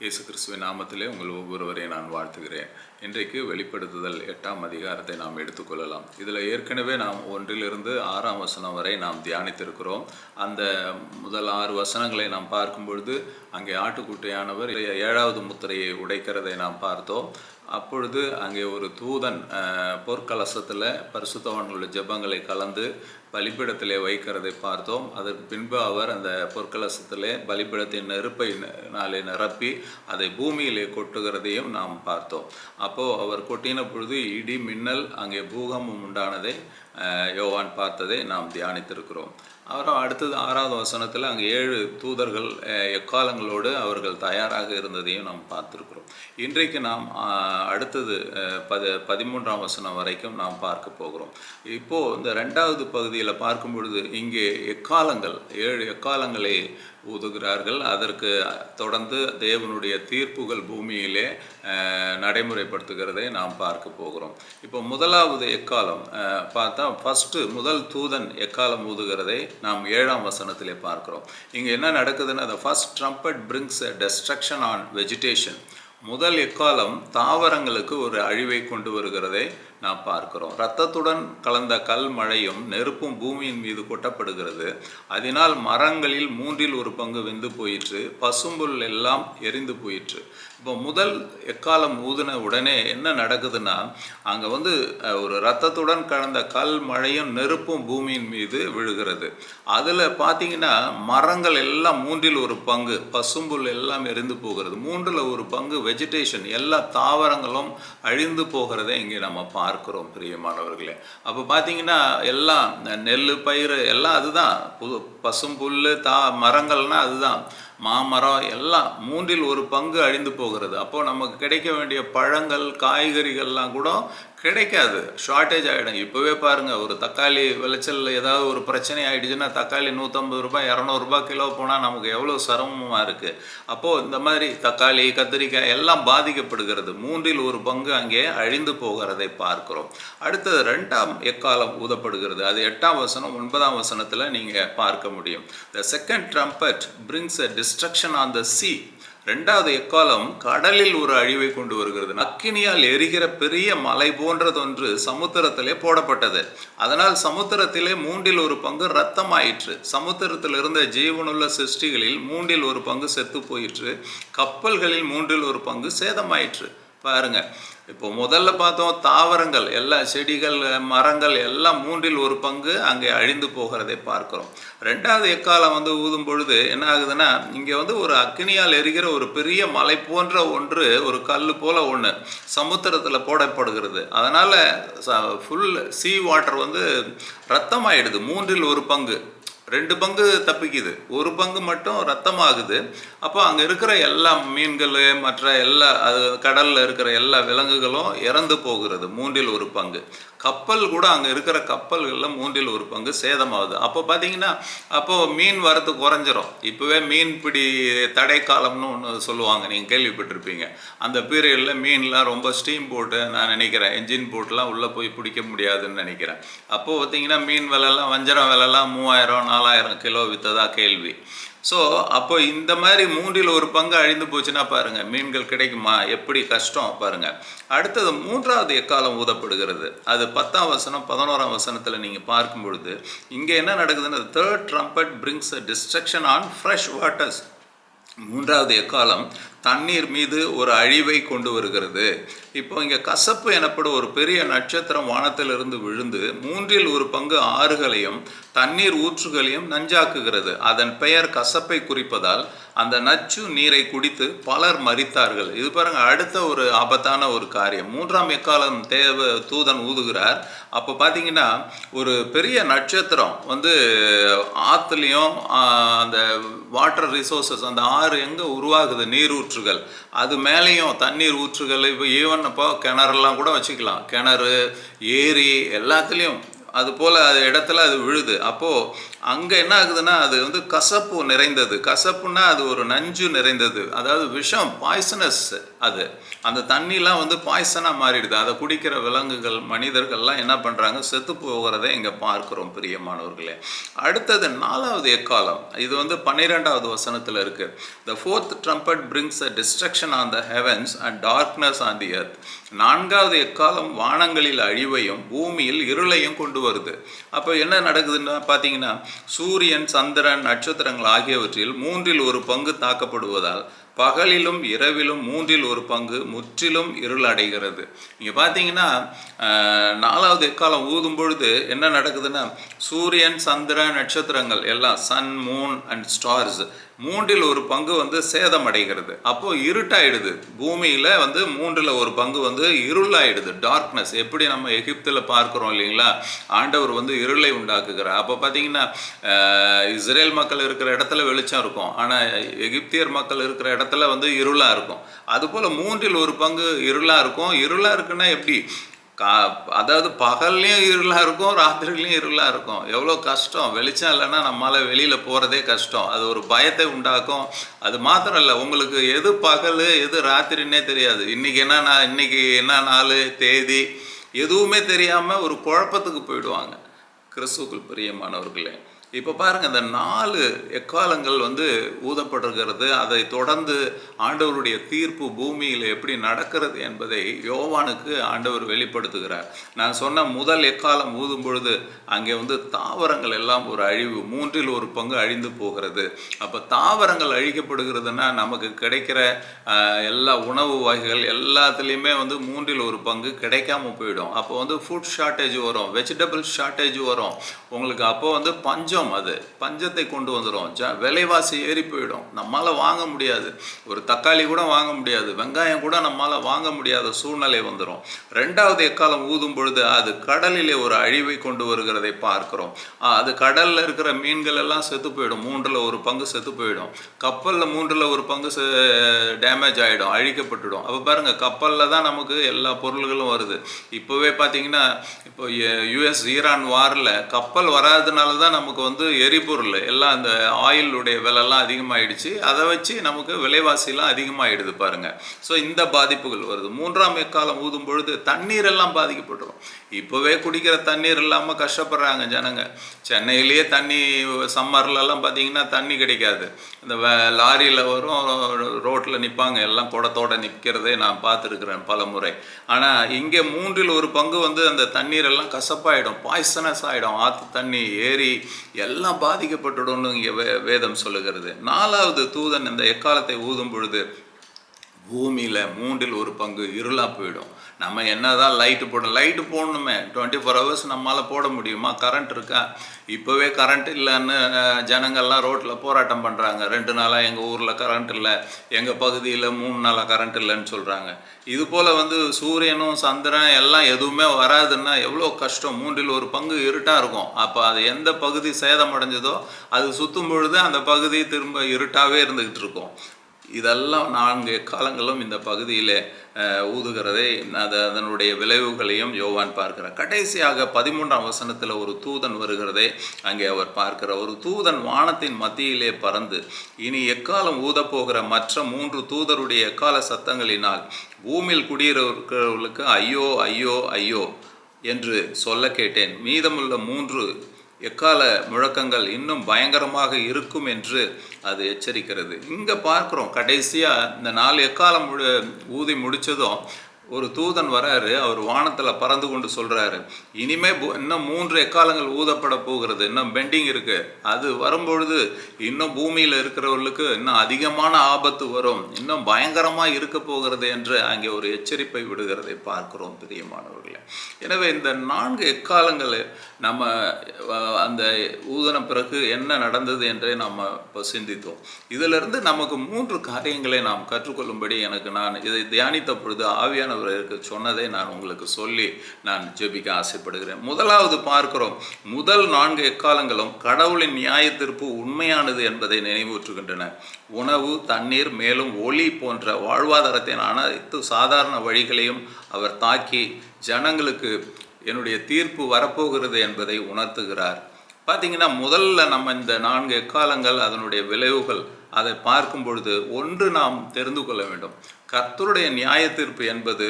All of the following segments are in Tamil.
இயேசு கிறிஸ்துவின் நாமத்திலே உங்கள் ஒவ்வொருவரையும் நான் வாழ்த்துகிறேன். இன்றைக்கு வெளிப்படுத்துதல் 8ஆம் அதிகாரத்தை நாம் எடுத்துக்கொள்ளலாம். இதில் ஏற்கனவே நாம் 1 6 வரை நாம் தியானித்திருக்கிறோம். அந்த முதல் 6 வசனங்களை நாம் பார்க்கும் பொழுது அங்கே ஆட்டுக்குட்டியானவர் 7வது முத்திரையை உடைக்கிறதை நாம் பார்த்தோம். அப்பொழுது அங்கே ஒரு தூதன் பொற்கலசத்தில் பரிசுத்தவான்களுடைய ஜெபங்களை கலந்து பலிபீடத்திலே வைக்கிறதை பார்த்தோம். அதற்கு பின்பு அவர் அந்த பொற்கலசத்திலே பலிபீடத்தின் நெருப்பினாலே நிரப்பி அதை பூமியிலே கொட்டுகிறதையும் நாம் பார்த்தோம். அப்போது அவர் கொட்டின பொழுது இடி மின்னல் அங்கே பூகம்பம் உண்டானதை யோவான் பார்த்ததை நாம் தியானித்திருக்கிறோம். அப்புறம் அடுத்தது 6வது வசனத்தில் அங்கே 7 தூதர்கள் எக்காலங்களோடு அவர்கள் தயாராக இருந்ததையும் நாம் பார்த்துருக்கிறோம். இன்றைக்கு நாம் அடுத்தது 13ஆம் வசனம் வரைக்கும் நாம் பார்க்க போகிறோம். இப்போது இந்த 2வது பகுதியில் பார்க்கும் பொழுது இங்கே எக்காலங்கள் 7 எக்காலங்களை ஊதுகிறார்கள். அதற்கு தொடர்ந்து தேவனுடைய தீர்ப்புகள் பூமியிலே நடைமுறைப்படுத்துகிறதை நாம் பார்க்க போகிறோம். இப்போ முதலாவது எக்காலம் பார்த்தா முதல் தூதன் எக்காலம் ஊதுகிறதை நாம் 7ஆம் வசனத்திலே பார்க்கிறோம். இங்கே என்ன நடக்குதுன்னா, the first trumpet brings a destruction on vegetation. முதல் எக்காலம் தாவரங்களுக்கு ஒரு அழிவை கொண்டு வருகிறதை நாம் பார்க்கிறோம். இரத்தத்துடன் கலந்த கல் மழையும் நெருப்பும் பூமியின் மீது கொட்டப்படுகிறது. அதனால் மரங்களில் 1/3 வெந்து போயிற்று, பசும்புல் எல்லாம் எரிந்து போயிற்று. இப்போ முதல் எக்காலம் ஊதின உடனே என்ன நடக்குதுன்னா, அங்கே ஒரு இரத்தத்துடன் கலந்த கல் மழையும் நெருப்பும் பூமியின் மீது விழுகிறது. அதில் பார்த்தீங்கன்னா மரங்கள் எல்லாம் 1/3 பசும்புல் எல்லாம் எரிந்து போகிறது. 1/3 வெஜிடேஷன் எல்லா தாவரங்களும் அழிந்து போகிறதை இங்கே நம்ம பார்க்கிறோம் பிரியமானவர்களே. அப்போ பார்த்தீங்கன்னா எல்லாம் நெல் பயிர் எல்லாம் அதுதான், பசும்புல் மரங்கள்னால் அதுதான், மாமரம் எல்லாம் 1/3 அழிந்து போகிறது. அப்போது நமக்கு கிடைக்க வேண்டிய பழங்கள் காய்கறிகள்லாம் கூட கிடைக்காது, ஷார்ட்டேஜ் ஆகிடும். இப்போவே பாருங்கள், ஒரு தக்காளி விளைச்சல் ஏதாவது ஒரு பிரச்சனை ஆகிடுச்சுன்னா தக்காளி 150 ரூபாய் 200 ரூபாய் கிலோ போனால் நமக்கு எவ்வளோ சிரமமாக இருக்குது. அப்போது இந்த மாதிரி தக்காளி கத்திரிக்காய் எல்லாம் பாதிக்கப்படுகிறது. 1/3 அங்கே அழிந்து போகிறதை பார்க்கிறோம். அடுத்தது 2ஆம் எக்காலம் ஊதப்படுகிறது. அது 8ஆம் வசனம் 9ஆம் வசனத்தில் நீங்கள் பார்க்க முடியும். The second trumpet brings a destruction on the sea. 2வது எக்காலம் கடலில் ஒரு அழிவை கொண்டு வருகிறது. அக்கினியால் எரிகிற பெரிய மலை போன்றதொன்று சமுத்திரத்திலே போடப்பட்டது. அதனால் சமுத்திரத்திலே 1/3 இரத்தமாயிற்று. சமுத்திரத்தில் இருந்த ஜீவனுள்ள சிருஷ்டிகளில் 1/3 செத்து போயிற்று. கப்பல்களில் 1/3 சேதமாயிற்று. பாருங்க, இப்போ முதல்ல பார்த்தோம் தாவரங்கள் எல்லா செடிகள் மரங்கள் எல்லாம் 1/3 அங்கே அழிந்து போகிறதை பார்க்கிறோம். 2வது எக்காலம் ஊதும் பொழுது என்ன ஆகுதுன்னா, இங்கே ஒரு அக்னியால் எரிகிற ஒரு பெரிய மலை போன்ற ஒன்று, ஒரு கல் போல ஒன்று சமுத்திரத்தில் போடப்படுகிறது. அதனால் ஃபுல் சீ வாட்டர் ரத்தமாயிடுது. 1/3 2 பங்கு தப்பிக்குது, 1 பங்கு மட்டும் ரத்தமாகுது. அப்போ அங்கே இருக்கிற எல்லா மீன்கள் மற்ற எல்லா கடலில் இருக்கிற எல்லா விலங்குகளும் இறந்து போகிறது. 1/3 கப்பல் கூட அங்கே இருக்கிற கப்பல்களில் 1/3 சேதமாகுது. அப்போ பார்த்தீங்கன்னா அப்போது மீன் வரத்து குறைஞ்சிரும். இப்போவே மீன்பிடி தடை காலம்னு ஒன்று சொல்லுவாங்க, நீங்கள் கேள்விப்பட்டிருப்பீங்க. அந்த பீரியடில் மீன்லாம் ரொம்ப ஸ்டீம் போட்டு, நான் நினைக்கிறேன் என்ஜின் போட்டுலாம் உள்ளே போய் பிடிக்க முடியாதுன்னு நினைக்கிறேன். அப்போது பார்த்தீங்கன்னா மீன் விலைலாம் வஞ்சரம் விலைலாம் 3000-4000 கிலோ விற்றதா கேள்வி. ஸோ அப்போ இந்த மாதிரி 1/3 அழிந்து போச்சுன்னா பாருங்கள், மீன்கள் கிடைக்குமா, எப்படி கஷ்டம் பாருங்கள். அடுத்தது 3வது எக்காலம் ஊதப்படுகிறது. அது 10ஆம் வசனம் 11ஆம் வசனத்தில் நீங்கள் பார்க்கும் பொழுது இங்கே என்ன நடக்குதுன்னா, the third trumpet brings a destruction on fresh waters. 3வது எக்காலம் தண்ணீர் மீது ஒரு அழிவை கொண்டு வருகிறது. இப்போ இங்கே கசப்பு எனப்படும் ஒரு பெரிய நட்சத்திரம் வானத்திலிருந்து விழுந்து 1/3 ஆறுகளையும் தண்ணீர் ஊற்றுகளையும் நஞ்சாக்குகிறது. அதன் பெயர் கசப்பை குறிப்பதால் அந்த நச்சு நீரை குடித்து பலர் மரித்தார்கள். இது பாருங்க, அடுத்த ஒரு ஆபத்தான ஒரு காரியம். 3ஆம் எக்காலம் தூதன் ஊதுகிறார். அப்போ பார்த்தீங்கன்னா ஒரு பெரிய நட்சத்திரம் ஆற்றுலையும் அந்த வாட்டர் ரிசோர்ஸஸ், அந்த ஆறு எங்கே உருவாகுது, நீர் ஊற்றுகள், அது மேலேயும் தண்ணீர் ஊற்றுகள். இப்போ ஈவன் அப்போ கிணறுலாம் கூட வச்சுக்கலாம், கிணறு ஏரி எல்லாத்துலேயும் அது போல் அது இடத்துல அது விழுது. அப்போது அங்கே என்ன ஆகுதுன்னா அது வந்து கசப்பு நிறைந்தது. கசப்புன்னா அது ஒரு நஞ்சு நிறைந்தது, அதாவது விஷம், பாய்சனஸ். அது அந்த தண்ணிலாம் வந்து பாய்சனாக மாறிடுது. அதை குடிக்கிற விலங்குகள், மனிதர்கள்லாம் என்ன பண்ணுறாங்க, செத்து போகிறதை இங்கே பார்க்குறோம் பிரியமானவர்களே. அடுத்தது 4வது எக்காலம். இது வந்து 12வது வசனத்தில் இருக்குது. The fourth trumpet brings a destruction on the heavens and darkness on the earth. 4வது எக்காலம் வானங்களில் அழிவையும் பூமியில் இருளையும் கொண்டு வருது. அப்போ என்ன நடக்குதுன்னு பார்த்தீங்கன்னா, சூரியன், சந்திரன், நட்சத்திரங்கள் ஆகியவற்றில் 1/3 தாக்கப்படுவதால் பகலிலும் இரவிலும் 1/3 முற்றிலும் இருள் அடைகிறது. இங்கே பார்த்தீங்கன்னா 4வது எக்காலம் ஊதும் பொழுது என்ன நடக்குதுன்னா, சூரியன், சந்திரன், நட்சத்திரங்கள் எல்லாம், சன், மூன் அண்ட் ஸ்டார்ஸ் 1/3 வந்து சேதம் அடைகிறது. அப்போது இருட்டாயிடுது. பூமியில் வந்து 1/3 வந்து இருளாயிடுது, டார்க்னஸ். எப்படி நம்ம எகிப்தில் பார்க்குறோம் இல்லைங்களா, ஆண்டவர் வந்து இருளை உண்டாக்குகிறார். அப்போ பார்த்தீங்கன்னா இஸ்ரேல் மக்கள் இருக்கிற இடத்துல வெளிச்சம் இருக்கும், ஆனால் எகிப்தியர் மக்கள் இருக்கிற இடத்துல வந்து இருளாக இருக்கும். அதுபோல் 1/3 இருளாக இருக்கும். இருளாக இருக்குன்னா எப்படி, அதாவது பகல்லையும் இருளாக இருக்கும், ராத்திரிலையும் இருளாக இருக்கும். எவ்வளோ கஷ்டம். வெளிச்சம் இல்லைன்னா நம்மளால் வெளியில் போகிறதே கஷ்டம். அது ஒரு பயத்தை உண்டாக்கும். அது மாத்திரம் இல்லை, உங்களுக்கு எது பகல் எது ராத்திரின்னே தெரியாது. இன்றைக்கி என்ன நாள், தேதி எதுவுமே தெரியாமல் ஒரு குழப்பத்துக்கு போயிடுவாங்க கிறிஸ்துவுக்குள் பிரியமானவர்களே. இப்போ பாருங்கள், இந்த 4 எக்காலங்கள் வந்து ஊதப்படுகிறது. அதை தொடர்ந்து ஆண்டவருடைய தீர்ப்பு பூமியில் எப்படி நடக்கிறது என்பதை யோவானுக்கு ஆண்டவர் வெளிப்படுத்துகிறார். நான் சொன்ன முதல் எக்காலம் ஊதும் பொழுது அங்கே வந்து தாவரங்கள் எல்லாம் ஒரு அழிவு, 1/3 அழிந்து போகிறது. அப்போ தாவரங்கள் அழிக்கப்படுகிறதுனா நமக்கு கிடைக்கிற எல்லா உணவு வகைகள் எல்லாத்துலேயுமே வந்து 1/3 கிடைக்காம போயிடும். அப்போ வந்து ஃபுட் ஷார்ட்டேஜ் வரும், வெஜிடபிள் ஷார்ட்டேஜ் வரும் உங்களுக்கு. அப்போ வந்து அது பஞ்சத்தை கொண்டு வந்துடும். விலைவாசி ஏறி போயிடும். நம்மளால் வாங்க முடியாது. ஒரு தக்காளி கூட வாங்க முடியாது, வெங்காயம் கூட நம்மளால் வாங்க முடியாத சூழ்நிலை வந்துடும். 2வது எக்காலம் ஊதும் பொழுது அது கடலிலே ஒரு அழிவை கொண்டு வருகிறதை பார்க்கிறோம். அது கடலில் இருக்கிற மீன்கள் எல்லாம் செத்து போயிடும், 1/3 செத்து போயிடும். கப்பலில் 1/3 டேமேஜ் ஆகிடும், அழிக்கப்பட்டுடும். அப்போ பாருங்கள், கப்பலில் தான் நமக்கு எல்லா பொருள்களும் வருது. இப்போவே பார்த்தீங்கன்னா, இப்போ யுஎஸ் ஈரான் வாரில் கப்பல் வராதனால தான் நமக்கு வந்து எரிபொருள் எல்லாம், அந்த ஆயிலுடைய விலைலாம் அதிகமாகிடுச்சு. அதை வச்சு நமக்கு விலைவாசிலாம் அதிகமாகிடுது பாருங்கள். ஸோ இந்த பாதிப்புகள் வருது. 3ஆம் எக்காலம் ஊதும் பொழுது தண்ணீரெல்லாம் பாதிக்கப்பட்டுரும். இப்போவே குடிக்கிற தண்ணீர் இல்லாமல் கஷ்டப்படுறாங்க ஜனங்க. சென்னையிலேயே தண்ணி சம்மர்லலாம் பார்த்தீங்கன்னா தண்ணி கிடைக்காது. இந்த லாரியில் வரும், ரோட்டில் நிற்பாங்க, எல்லாம் குடத்தோடு நிற்கிறதே நான் பார்த்துருக்குறேன் பல முறை. ஆனால் இங்கே 1/3 வந்து அந்த தண்ணீரெல்லாம் கசப்பாயிடும், பாய்சனஸ் ஆகிடும். ஆற்று தண்ணி, ஏரி எல்லாம் பாதிக்கப்பட்டுடும்னு இங்கே வேதம் சொல்லுகிறது. 4வது தூதன் இந்த எக்காலத்தை ஊதும் பொழுது பூமியில் 1/3 இருளாக போயிடும். நம்ம என்ன தான் லைட்டு போடணுமே, 24 ஹவர்ஸ் நம்மளால் போட முடியுமா? கரண்ட் இருக்கா? இப்போவே கரண்ட் இல்லைன்னு ஜனங்கள்லாம் ரோட்டில் போராட்டம் பண்ணுறாங்க. 2 நாளாக எங்கள் ஊரில் கரண்ட் இல்லை, எங்கள் பகுதியில் 3 நாளாக கரண்ட் இல்லைன்னு சொல்கிறாங்க. இது போல் வந்து சூரியனும் சந்திரன் எல்லாம் எதுவுமே வராதுன்னா எவ்வளோ கஷ்டம். 1/3 இருட்டாக இருக்கும். அப்போ அது எந்த பகுதி சேதமடைஞ்சதோ அது சுற்றும் பொழுது அந்த பகுதி திரும்ப இருட்டாகவே இருந்துக்கிட்டு இருக்கும். இதெல்லாம் 4 காலங்களும் இந்த பகுதியில் ஊதுகிறதை, அதனுடைய விளைவுகளையும் யோவான் பார்க்கிறார். கடைசியாக 13ஆம் வசனத்தில் ஒரு தூதன் வருகிறதை அங்கே அவர் பார்க்கிறார். ஒரு தூதன் வானத்தின் மத்தியிலே பறந்து, இனி எக்காலம் ஊதப்போகிற மற்ற 3 தூதருடைய எக்கால சத்தங்களினால் பூமியில் குடியிருக்கிறவர்களுக்கு ஐயோ ஐயோ ஐயோ என்று சொல்ல கேட்டேன். மீதமுள்ள 3 எக்கால முழக்கங்கள் இன்னும் பயங்கரமாக இருக்கும் என்று அது எச்சரிக்கிறது. இங்கே பார்க்குறோம், கடைசியாக இந்த 4 எக்காலம் ஊதி முடித்ததும் ஒரு தூதன் வராரு. அவர் வானத்தில் பறந்து கொண்டு சொல்கிறாரு, இனிமே இன்னும் 3 எக்காலங்கள் ஊதப்பட போகிறது, இன்னும் பெண்டிங் இருக்குது. அது வரும்பொழுது இன்னும் பூமியில் இருக்கிறவர்களுக்கு இன்னும் அதிகமான ஆபத்து வரும், இன்னும் பயங்கரமாக இருக்க போகிறது என்று அங்கே ஒரு எச்சரிப்பை விடுகிறதை பார்க்கிறோம் பிரியமானவர்களே. எனவே இந்த 4 எக்காலங்கள் நம்ம அந்த ஊதன பிறகு என்ன நடந்தது என்றே நாம் இப்போ சிந்தித்தோம். இதிலிருந்து நமக்கு 3 காரியங்களை நாம் கற்றுக்கொள்ளும்படி நான் இதை தியானித்த பொழுது ஆவியானவருக்கு சொன்னதை நான் உங்களுக்கு சொல்லி நான் ஜெபிக்க ஆசைப்படுகிறேன். முதலாவது பார்க்கிறோம், முதல் 4 எக்காலங்களும் கடவுளின் நியாய தீர்ப்பு உண்மையானது என்பதை நினைவூற்றுகின்றன. உணவு, தண்ணீர், மேலும் ஒளி போன்ற வாழ்வாதாரத்தின் அனைத்து சாதாரண வழிகளையும் அவர் தாக்கி ஜனங்களுக்கு என்னுடைய தீர்ப்பு வரப்போகிறது என்பதை உணர்த்துகிறார். பார்த்தீங்கன்னா, முதல்ல நம்ம இந்த 4 எக்காலங்கள் அதனுடைய விளைவுகள் அதை பார்க்கும் பொழுது ஒன்று நாம் தெரிந்து கொள்ள வேண்டும். கர்த்தருடைய நியாய தீர்ப்பு என்பது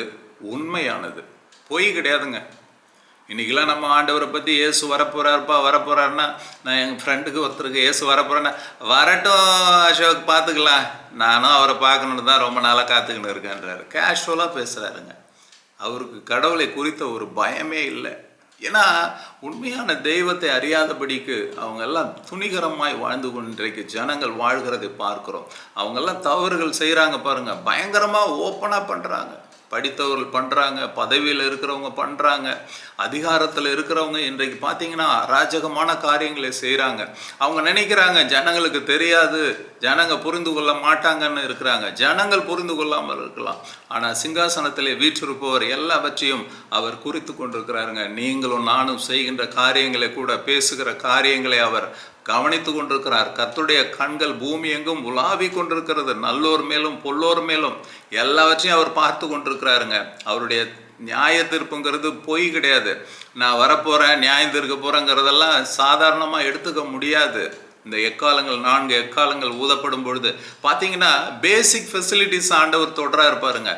உண்மையானது, பொய் கிடையாதுங்க. இன்றைக்கெல்லாம் நம்ம ஆண்டவரை பற்றி இயேசு வரப்போகிறாருன்னா, நான் எங்கள் ஃப்ரெண்டுக்கு ஒருத்தருக்கு இயேசு வரப்போகிறேன்னா, வரட்டும் அசோக் பார்த்துக்கலாம், நானும் அவரை பார்க்கணுன்னு தான் ரொம்ப நாளாக காத்துக்கின்னு இருக்கேன்றாரு. கேஷுவலாக பேசுகிறாருங்க. அவருக்கு கடவுளை குறித்த ஒரு பயமே இல்லை. ஏன்னா உண்மையான தெய்வத்தை அறியாதபடிக்கு அவங்கெல்லாம் துணிகரமாய் வாழ்ந்து கொண்டிருக்க ஜனங்கள் வாழ்கிறதை பார்க்குறோம். அவங்கெல்லாம் தவறுகள் செய்கிறாங்க பாருங்கள், பயங்கரமாக ஓப்பனாக பண்ணுறாங்க. படித்தவர்கள் பண்ணுறாங்க, பதவியில் இருக்கிறவங்க பண்ணுறாங்க, அதிகாரத்தில் இருக்கிறவங்க இன்றைக்கு பார்த்தீங்கன்னா அராஜகமான காரியங்களை செய்கிறாங்க. அவங்க நினைக்கிறாங்க ஜனங்களுக்கு தெரியாது, ஜனங்க புரிந்து கொள்ள மாட்டாங்கன்னு இருக்கிறாங்க. ஜனங்கள் புரிந்து கொள்ளாமல் இருக்கலாம், ஆனால் சிங்காசனத்திலே வீற்றிருப்பவர் எல்லாவற்றையும் அவர் குறித்து கொண்டிருக்கிறாருங்க. நீங்களும் நானும் செய்கின்ற காரியங்களை கூட, பேசுகிற காரியங்களை அவர் கவனித்து கொண்டிருக்கிறார். கர்த்தருடைய கண்கள் பூமி எங்கும் உலாவி கொண்டிருக்கிறது. நல்லோர் மேலும் பொல்லோர் மேலும் எல்லாவற்றையும் அவர் பார்த்து கொண்டிருக்கிறாருங்க. அவருடைய நியாய தீர்ப்புங்கிறது பொய் கிடையாது. நான் வரப்போகிறேன், நியாயம் தீர்க்க போகிறேங்கிறதெல்லாம் சாதாரணமாக எடுத்துக்க முடியாது. இந்த எக்காலங்கள் 4 எக்காலங்கள் ஊதப்படும் பொழுது பார்த்தீங்கன்னா பேசிக் ஃபெசிலிட்டிஸ் ஆண்டவர் தொடராக இருப்பாருங்க.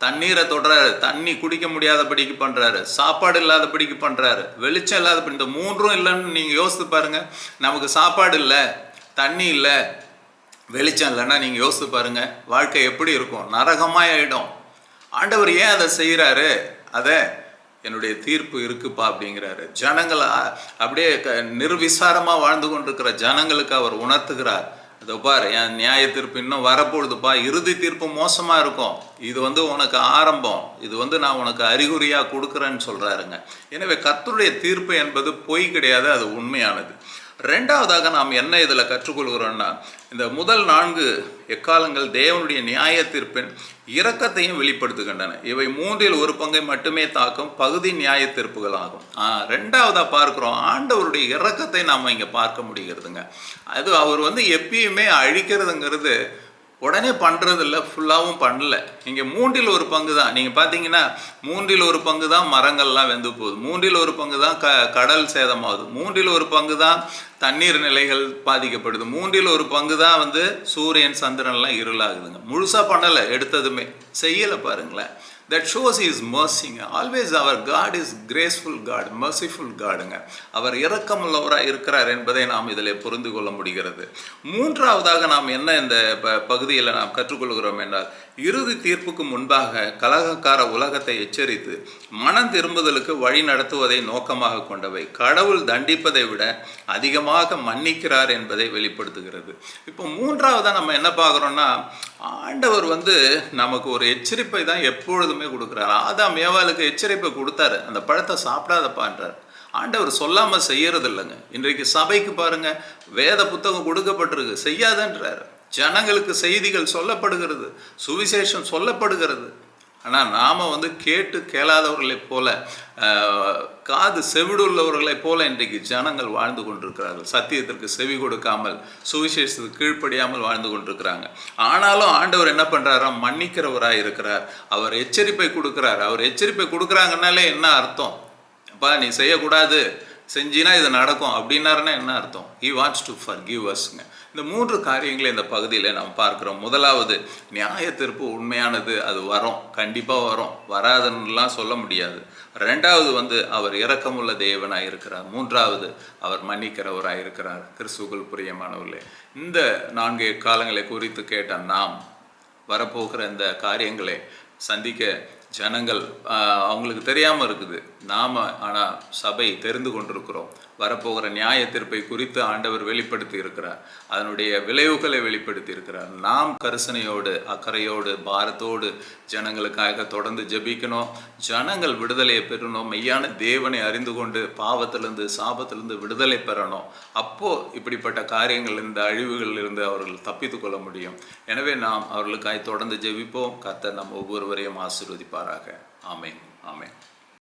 தண்ணீரை தொடுறாரு, தண்ணி குடிக்க முடியாதபடிக்கு பண்ணுறாரு, சாப்பாடு இல்லாதபடிக்கு பண்ணுறாரு, வெளிச்சம் இல்லாதபடி. இந்த 3ம் இல்லைன்னு நீங்கள் யோசித்து பாருங்கள். நமக்கு சாப்பாடு இல்லை, தண்ணி இல்லை, வெளிச்சம் இல்லைன்னா நீங்கள் யோசித்து பாருங்கள், வாழ்க்கை எப்படி இருக்கும்? நரகமாக ஆகிடும். ஆண்டவர் ஏன் அதை செய்கிறாரு? அதை என்னுடைய தீர்ப்பு இருக்குப்பா அப்படிங்கிறாரு. ஜனங்களை அப்படியே நிர்விசாரமாக வாழ்ந்து கொண்டிருக்கிற ஜனங்களுக்கு அவர் உணர்த்துகிறார். இதோ பார், என் நியாய தீர்ப்பு இன்னும் வரப்போகுதுப்பா, இறுதி தீர்ப்பு மோசமாக இருக்கும், இது உனக்கு ஆரம்பம், இது நான் உனக்கு அறிகுறியாக கொடுக்குறேன்னு சொல்கிறாருங்க. எனவே கர்த்தருடைய தீர்ப்பு என்பது பொய் கிடையாது, அது உண்மையானது. ரெண்டாவதாக நாம் என்ன இதில் கற்றுக்கொள்கிறோம்னா, இந்த முதல் 4 எக்காலங்கள் தேவனுடைய நியாய தீர்ப்பின் இரக்கத்தையும் வெளிப்படுத்துகின்றன. இவை 3இல் 1 பங்கை மட்டுமே தாக்கும் பகுதி நியாய தீர்ப்புகள் ஆகும். ரெண்டாவதாக பார்க்குறோம், ஆண்டவருடைய இரக்கத்தை நாம் இங்கே பார்க்க முடிகிறதுங்க. அது அவர் எப்பயுமே அழிக்கிறதுங்கிறது உடனே பண்ணுறது இல்லை, ஃபுல்லாகவும் பண்ணல. இங்கே 3இல் 1 பங்கு தான். நீங்கள் பார்த்தீங்கன்னா 3இல் 1 பங்கு தான் மரங்கள்லாம் வெந்து போகுது, 3இல் 1 பங்கு தான் கடல் சேதமாகுது, 3இல் 1 பங்கு தான் தண்ணீர் நிலைகள் பாதிக்கப்படுது, 3இல் 1 பங்கு தான் சூரியன் சந்திரன்லாம் இருளாகுதுங்க. முழுசாக பண்ணலை, எடுத்ததுமே செய்யலை பாருங்களேன். That shows His mercy. Always our God is graceful God, merciful Godங்க. அவர் இரக்கமுள்ளவராக இருக்கிறார் என்பதை நாம் இதில் புரிந்து கொள்ள முடிகிறது. மூன்றாவதாக நாம் என்ன இந்த பகுதியில் நாம் கற்றுக்கொள்கிறோம் என்றால், இறுதி தீர்ப்புக்கு முன்பாக கலகக்கார உலகத்தை எச்சரித்து மனம் திரும்புதலுக்கு வழி நடத்துவதை நோக்கமாக கொண்டவை. கடவுள் தண்டிப்பதை விட அதிகமாக மன்னிக்கிறார் என்பதை வெளிப்படுத்துகிறது. இப்போ மூன்றாவதாக நம்ம என்ன பார்க்குறோம்னா, ஆண்டவர் நமக்கு ஒரு எச்சரிப்பை தான் எப்பொழுதுமே கொடுக்குறாரு. ஆதாம் ஏவாளுக்கு எச்சரிப்பை கொடுத்தாரு, அந்த பழத்தை சாப்பிடாதப்பான்றார். ஆண்டவர் சொல்லாமல் செய்யறது இல்லைங்க. இன்றைக்கு சபைக்கு பாருங்க, வேத புத்தகம் கொடுக்கப்பட்டிருக்கு, செய்யாதன்றார். ஜனங்களுக்கு செய்திகள் சொல்லப்படுகிறது, சுவிசேஷம் சொல்லப்படுகிறது. ஆனால் நாம் கேட்டு கேளாதவர்களைப் போல, காது செவிடுள்ளவர்களைப் போல இன்றைக்கு ஜனங்கள் வாழ்ந்து கொண்டிருக்கிறார்கள். சத்தியத்திற்கு செவி கொடுக்காமல், சுவிசேஷத்துக்கு கீழ்ப்படியாமல் வாழ்ந்து கொண்டிருக்கிறாங்க. ஆனாலும் ஆண்டவர் என்ன பண்ணுறாரா? மன்னிக்கிறவராக இருக்கிறார். அவர் எச்சரிப்பை கொடுக்குறார். அவர் எச்சரிப்பை கொடுக்குறாங்கனாலே என்ன அர்த்தம்? அப்பா நீ செய்யக்கூடாது, செஞ்சினா இது நடக்கும் அப்படின்னாருன்னா என்ன அர்த்தம்? He wants to forgive usங்க. இந்த 3 காரியங்களை இந்த பகுதியில் நாம் பார்க்குறோம். முதலாவது, நியாய தீர்ப்பு உண்மையானது, அது வரும், கண்டிப்பாக வரும், வராதுன்னெலாம் சொல்ல முடியாது. ரெண்டாவது அவர் இரக்கமுள்ள தேவனாக இருக்கிறார். மூன்றாவது, அவர் மன்னிக்கிறவராக இருக்கிறார். கிறிஸ்துவுக்குள் பிரியமானவர்களே, இந்த 4 காலங்களை குறித்து கேட்ட நாம் வரப்போகிற இந்த காரியங்களை சந்திக்க ஜனங்கள் அவங்களுக்கு தெரியாமல் இருக்குது. நாம் ஆனால் சபை தெரிந்து கொண்டிருக்கிறோம். வரப்போகிற நியாய தீர்ப்பை குறித்து ஆண்டவர் வெளிப்படுத்தி இருக்கிறார், அதனுடைய விளைவுகளை வெளிப்படுத்தி இருக்கிறார். நாம் கரிசனையோடு, அக்கறையோடு, பாரத்தோடு ஜனங்களுக்காக தொடர்ந்து ஜெபிக்கணும். ஜனங்கள் விடுதலையை பெறணும், மெய்யான தேவனை அறிந்து கொண்டு பாவத்திலிருந்து சாபத்திலிருந்து விடுதலை பெறணும். அப்போது இப்படிப்பட்ட காரியங்கள், இந்த அழிவுகளிலிருந்து அவர்கள் தப்பித்து கொள்ள முடியும். எனவே நாம் அவர்களுக்காக தொடர்ந்து ஜெபிப்போம். கர்த்தர் நம் ஒவ்வொருவரையும் ஆசீர்வதிப்பாராக. ஆமென், ஆமென்.